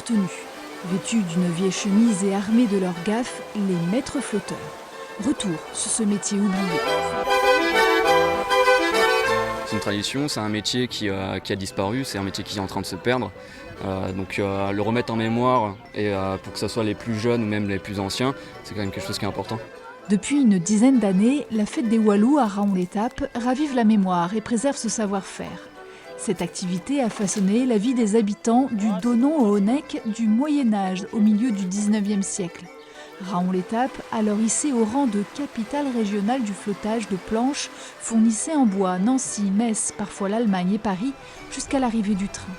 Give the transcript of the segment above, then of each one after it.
leur tenue. Vêtus d'une vieille chemise et armés de leur gaffe, les maîtres flotteurs. Retour sur ce métier oublié. C'est une tradition, c'est un métier qui a disparu, c'est un métier qui est en train de se perdre. Donc le remettre en mémoire et pour que ce soit les plus jeunes ou même les plus anciens, c'est quand même quelque chose qui est important. Depuis une dizaine d'années, la fête des Walous à Raon-l'Étape ravive la mémoire et préserve ce savoir-faire. Cette activité a façonné la vie des habitants du Donon au Honeck du Moyen-Âge au milieu du XIXe siècle. Raon-l'Étape, alors hissée au rang de capitale régionale du flottage de planches, fournissait en bois Nancy, Metz, parfois l'Allemagne et Paris, jusqu'à l'arrivée du train.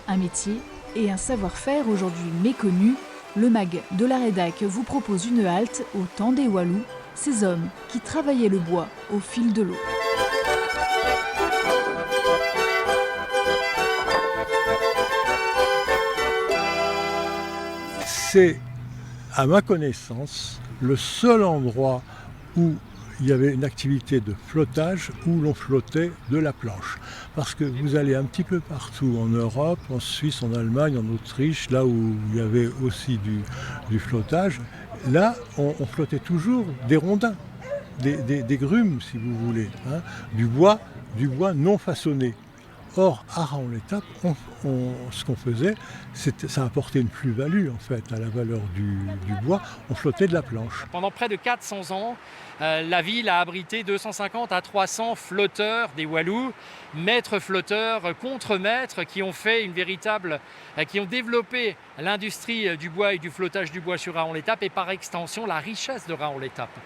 Un métier et un savoir-faire aujourd'hui méconnu, le MAG de la Rédac vous propose une halte au temps des Walous, ces hommes qui travaillaient le bois au fil de l'eau. C'est, à ma connaissance, le seul endroit où il y avait une activité de flottage où l'on flottait de la planche. Parce que vous allez un petit peu partout en Europe, en Suisse, en Allemagne, en Autriche, là où il y avait aussi du flottage, là on flottait toujours des rondins, des grumes si vous voulez, hein, du bois non façonné. Or, à Raon-l'Étape, ce qu'on faisait, ça apportait une plus-value en fait à la valeur du bois. On flottait de la planche. Pendant près de 400 ans, la ville a abrité 250 à 300 flotteurs des Walous, maîtres flotteurs, contre-maîtres, qui ont développé l'industrie du bois et du flottage du bois sur Raon-l'Étape et par extension la richesse de Raon-l'Étape.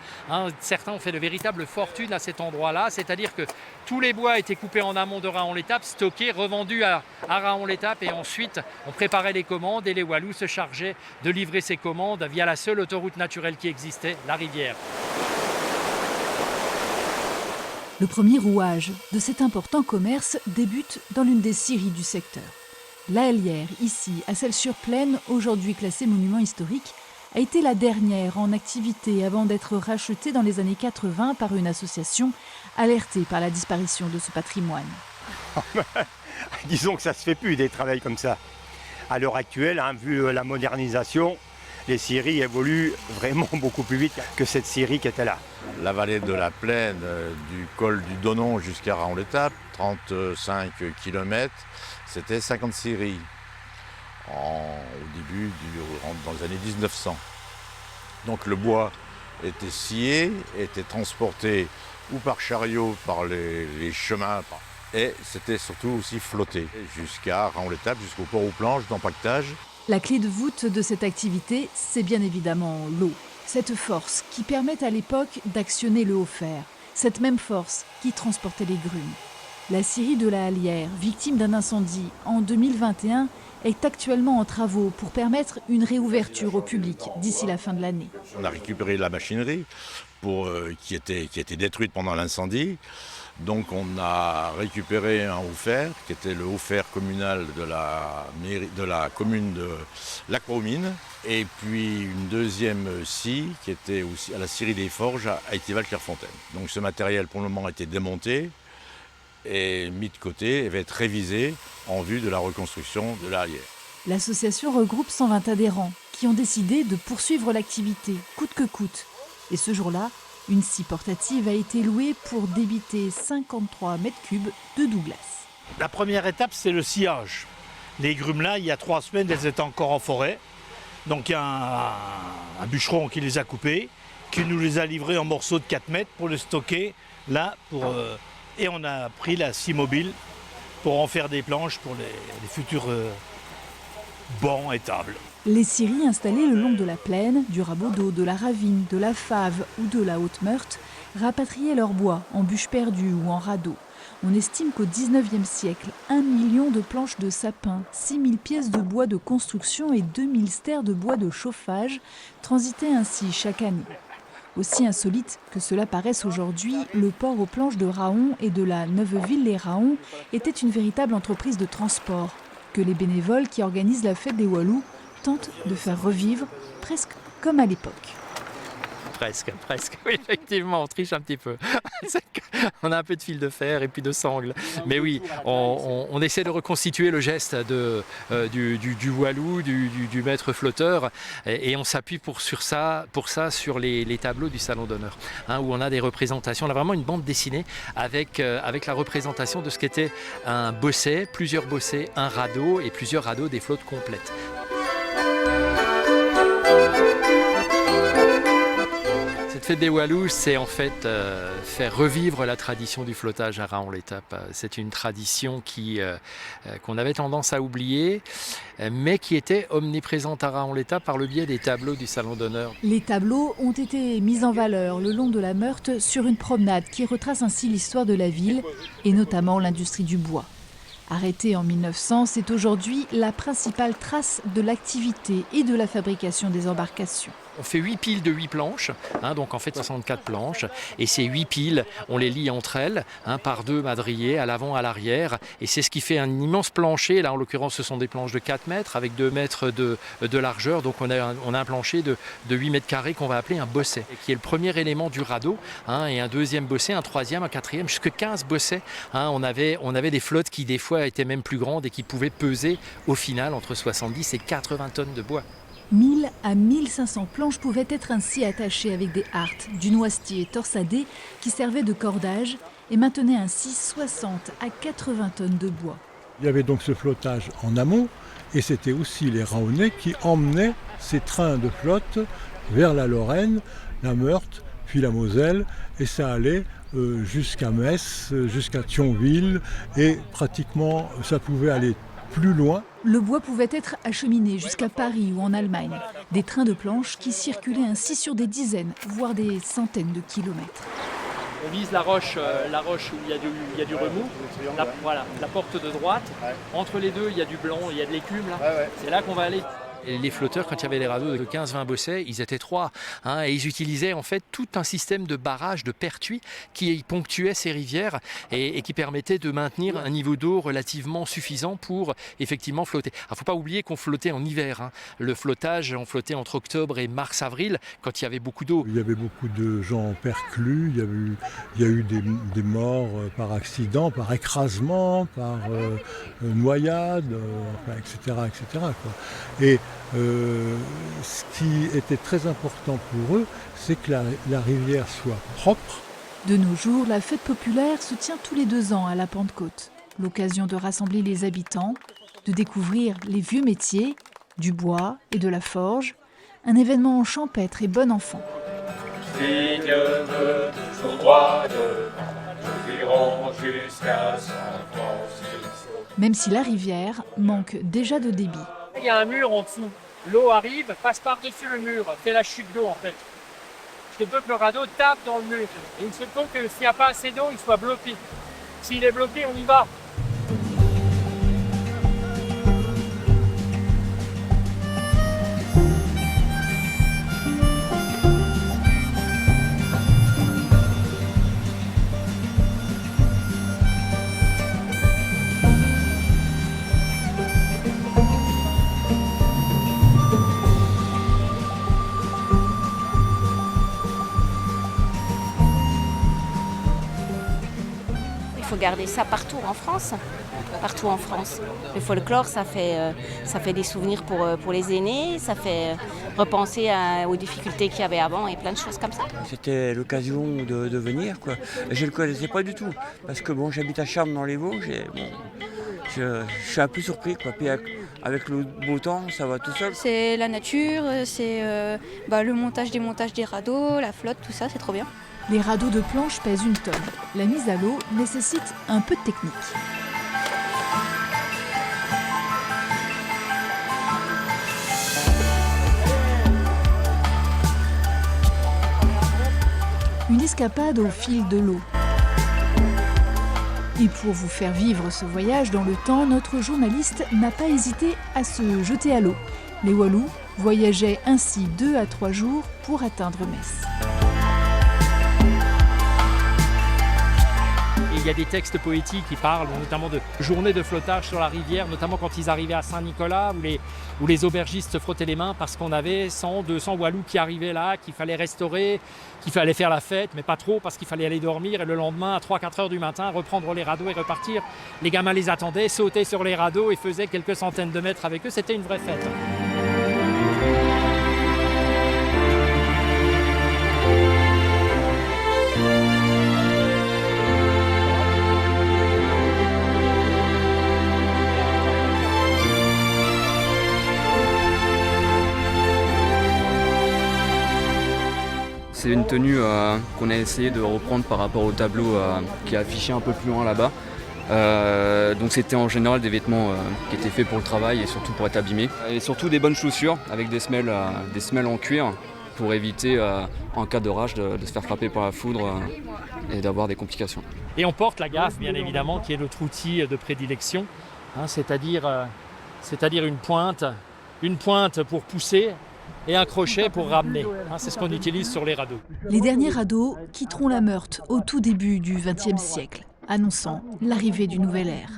Certains ont fait de véritables fortunes à cet endroit-là, c'est-à-dire que tous les bois étaient coupés en amont de Raon-l'Étape, stockés, revendus à Raon-l'Étape et ensuite on préparait les commandes et les Walous se chargeaient de livrer ces commandes via la seule autoroute naturelle qui existait, la rivière. Le premier rouage de cet important commerce débute dans l'une des scieries du secteur. La Hellière, ici, à Celles-sur-Plaine, aujourd'hui classée monument historique, a été la dernière en activité avant d'être rachetée dans les années 80 par une association alertée par la disparition de ce patrimoine. Disons que ça ne se fait plus des travails comme ça. À l'heure actuelle, vu la modernisation, les scieries évoluent vraiment beaucoup plus vite que cette scierie qui était là. La vallée de la Plaine, du col du Donon jusqu'à Raon-l'Étape, 35 km, c'était 50 scieries au début, dans les années 1900. Donc le bois était scié, était transporté ou par chariot, par les chemins, et c'était surtout aussi flotté jusqu'à Raon-l'Étape, jusqu'au port aux planches d'empaquetage. La clé de voûte de cette activité, c'est bien évidemment l'eau. Cette force qui permet à l'époque d'actionner le haut fer. Cette même force qui transportait les grumes. La scierie de la Hellière, victime d'un incendie en 2021, est actuellement en travaux pour permettre une réouverture au public d'ici la fin de l'année. On a récupéré la machinerie qui était détruite pendant l'incendie. Donc on a récupéré un haut fer, qui était le haut fer communal de la commune de Lacromine, et puis une deuxième scie qui était aussi à la scierie des Forges à Étival-Clairefontaine. Donc ce matériel pour le moment a été démonté et mis de côté et va être révisé en vue de la reconstruction de la Hellière. L'association regroupe 120 adhérents qui ont décidé de poursuivre l'activité coûte que coûte. Et ce jour-là, une scie portative a été louée pour débiter 53 mètres cubes de Douglas. La première étape, c'est le sciage. Les grumes là, il y a 3 semaines, elles étaient encore en forêt. Donc il y a un bûcheron qui les a coupées, qui nous les a livrées en morceaux de 4 mètres pour les stocker là. Et on a pris la scie mobile pour en faire des planches pour les futurs bancs et tables. Les scieries installées le long de la plaine, du Rabaudot, de la Ravine, de la Fave ou de la Haute-Meurthe rapatriaient leur bois en bûches perdues ou en radeaux. On estime qu'au XIXe siècle, 1 million de planches de sapin, 6000 pièces de bois de construction et 2000 stères de bois de chauffage transitaient ainsi chaque année. Aussi insolite que cela paraisse aujourd'hui, le port aux planches de Raon et de la Neuveville-les-Raons était une véritable entreprise de transport que les bénévoles qui organisent la fête des Walous tentent de faire revivre presque comme à l'époque. Presque. Oui, effectivement, on triche un petit peu. On a un peu de fil de fer et puis de sangle. Mais oui, on essaie de reconstituer le geste du Walou, du maître flotteur, et on s'appuie pour ça sur les tableaux du Salon d'honneur, hein, où on a des représentations. On a vraiment une bande dessinée avec la représentation de ce qu'était un bosset, plusieurs bossets, un radeau et plusieurs radeaux des flottes complètes. Cette fête des Walous, c'est en fait faire revivre la tradition du flottage à Raon-l'Étape. C'est une tradition qu'on avait tendance à oublier, mais qui était omniprésente à Raon-l'Étape par le biais des tableaux du Salon d'honneur. Les tableaux ont été mis en valeur le long de la Meurthe sur une promenade qui retrace ainsi l'histoire de la ville et notamment l'industrie du bois. Arrêtée en 1900, c'est aujourd'hui la principale trace de l'activité et de la fabrication des embarcations. On fait 8 piles de 8 planches, hein, donc en fait 64 planches. Et ces 8 piles, on les lie entre elles, hein, par 2 madriers, à l'avant, à l'arrière. Et c'est ce qui fait un immense plancher. Là, en l'occurrence, ce sont des planches de 4 mètres avec 2 mètres de largeur. Donc on a un plancher de 8 mètres carrés qu'on va appeler un bosset, qui est le premier élément du radeau. Hein, et un deuxième bosset, un troisième, un quatrième, jusqu'à 15 bossets. Hein, on avait des flottes qui, des fois, étaient même plus grandes et qui pouvaient peser, au final, entre 70 et 80 tonnes de bois. 1000 à 1500 planches pouvaient être ainsi attachées avec des hartes, du noisetier torsadé qui servait de cordage et maintenait ainsi 60 à 80 tonnes de bois. Il y avait donc ce flottage en amont et c'était aussi les Raonais qui emmenaient ces trains de flotte vers la Lorraine, la Meurthe, puis la Moselle et ça allait jusqu'à Metz, jusqu'à Thionville et pratiquement ça pouvait aller plus loin. Le bois pouvait être acheminé jusqu'à Paris ou en Allemagne. Des trains de planches qui circulaient ainsi sur des dizaines, voire des centaines de kilomètres. On vise la roche où il y a du remous, la porte de droite. Entre les deux, il y a du blanc, il y a de l'écume. C'est là qu'on va aller. Et les flotteurs, quand il y avait les radeaux de 15-20 bossets, ils étaient 3. Hein, et ils utilisaient en fait tout un système de barrage, de pertuis qui ponctuait ces rivières et qui permettait de maintenir un niveau d'eau relativement suffisant pour effectivement flotter. Il ne faut pas oublier qu'on flottait en hiver. Hein. Le flottage, on flottait entre octobre et mars-avril quand il y avait beaucoup d'eau. Il y avait beaucoup de gens perclus, il y a eu des morts par accident, par écrasement, par noyade, etc. quoi. Et ce qui était très important pour eux, c'est que la rivière soit propre. De nos jours, la fête populaire se tient tous les 2 ans à la Pentecôte. L'occasion de rassembler les habitants, de découvrir les vieux métiers, du bois et de la forge. Un événement champêtre et bon enfant. Signe de toujours droite, nous irons jusqu'à San Francisco. Même si la rivière manque déjà de débit. Il y a un mur en dessous. L'eau arrive, passe par-dessus le mur, fait la chute d'eau en fait. Il faut que le radeau tape dans le mur. Et il se peut que s'il n'y a pas assez d'eau, il soit bloqué. S'il est bloqué, on y va. Il faut garder ça partout en France. Le folklore, ça fait des souvenirs pour les aînés, ça fait repenser aux difficultés qu'il y avait avant et plein de choses comme ça. C'était l'occasion de venir, quoi. Je ne le connaissais pas du tout, parce que bon, j'habite à Charmes dans les Vosges et bon, je suis un peu surpris, quoi. Puis avec le beau temps, ça va tout seul. C'est la nature, c'est le démontage des radeaux, la flotte, tout ça, c'est trop bien. Les radeaux de planche pèsent 1 tonne. La mise à l'eau nécessite un peu de technique. Une escapade au fil de l'eau. Et pour vous faire vivre ce voyage dans le temps, notre journaliste n'a pas hésité à se jeter à l'eau. Les Walous voyageaient ainsi 2 à 3 jours pour atteindre Metz. il y a des textes poétiques qui parlent notamment de journées de flottage sur la rivière, notamment quand ils arrivaient à Saint-Nicolas, où les aubergistes se frottaient les mains parce qu'on avait 100, 200 Walous qui arrivaient là, qu'il fallait restaurer, qu'il fallait faire la fête, mais pas trop parce qu'il fallait aller dormir et le lendemain à 3-4 heures du matin reprendre les radeaux et repartir. Les gamins les attendaient, sautaient sur les radeaux et faisaient quelques centaines de mètres avec eux, c'était une vraie fête. C'est une tenue qu'on a essayé de reprendre par rapport au tableau qui est affiché un peu plus loin là-bas. Donc c'était en général des vêtements qui étaient faits pour le travail et surtout pour être abîmés. Et surtout des bonnes chaussures avec des semelles en cuir pour éviter en cas d'orage de se faire frapper par la foudre et d'avoir des complications. Et on porte la gaffe bien évidemment qui est notre outil de prédilection, hein, c'est-à-dire une pointe pour pousser et un crochet pour ramener. C'est ce qu'on utilise sur les radeaux. Les derniers radeaux quitteront la Meurthe au tout début du XXe siècle, annonçant l'arrivée du nouvel ère.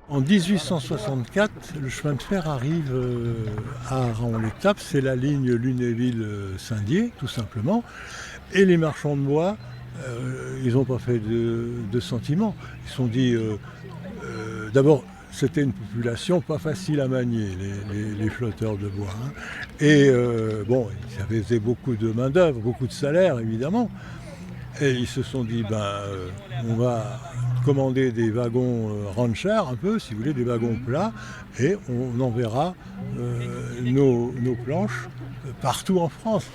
En 1864, le chemin de fer arrive à Raon-l'Étape, c'est la ligne Lunéville-Saint-Dié, tout simplement. Et les marchands de bois, ils n'ont pas fait de sentiments. Ils se sont dit, d'abord, c'était une population pas facile à manier, les flotteurs de bois. Hein. Et bon, ils avaient beaucoup de main-d'œuvre, beaucoup de salaire, évidemment. Et ils se sont dit, on va commander des wagons rancher, un peu, si vous voulez, des wagons plats, et on enverra nos planches partout en France.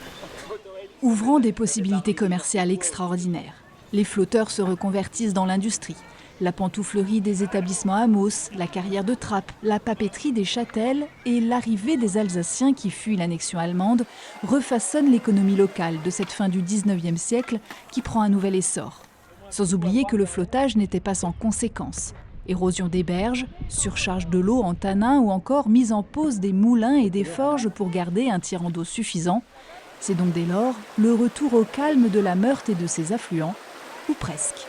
Ouvrant des possibilités commerciales extraordinaires, les flotteurs se reconvertissent dans l'industrie. La pantouflerie des établissements Amos, la carrière de Trappes, la papeterie des Châtelles et l'arrivée des Alsaciens qui fuient l'annexion allemande refaçonnent l'économie locale de cette fin du XIXe siècle qui prend un nouvel essor. Sans oublier que le flottage n'était pas sans conséquences. Érosion des berges, surcharge de l'eau en tanins ou encore mise en pause des moulins et des forges pour garder un tirant d'eau suffisant. C'est donc dès lors le retour au calme de la Meurthe et de ses affluents, ou presque.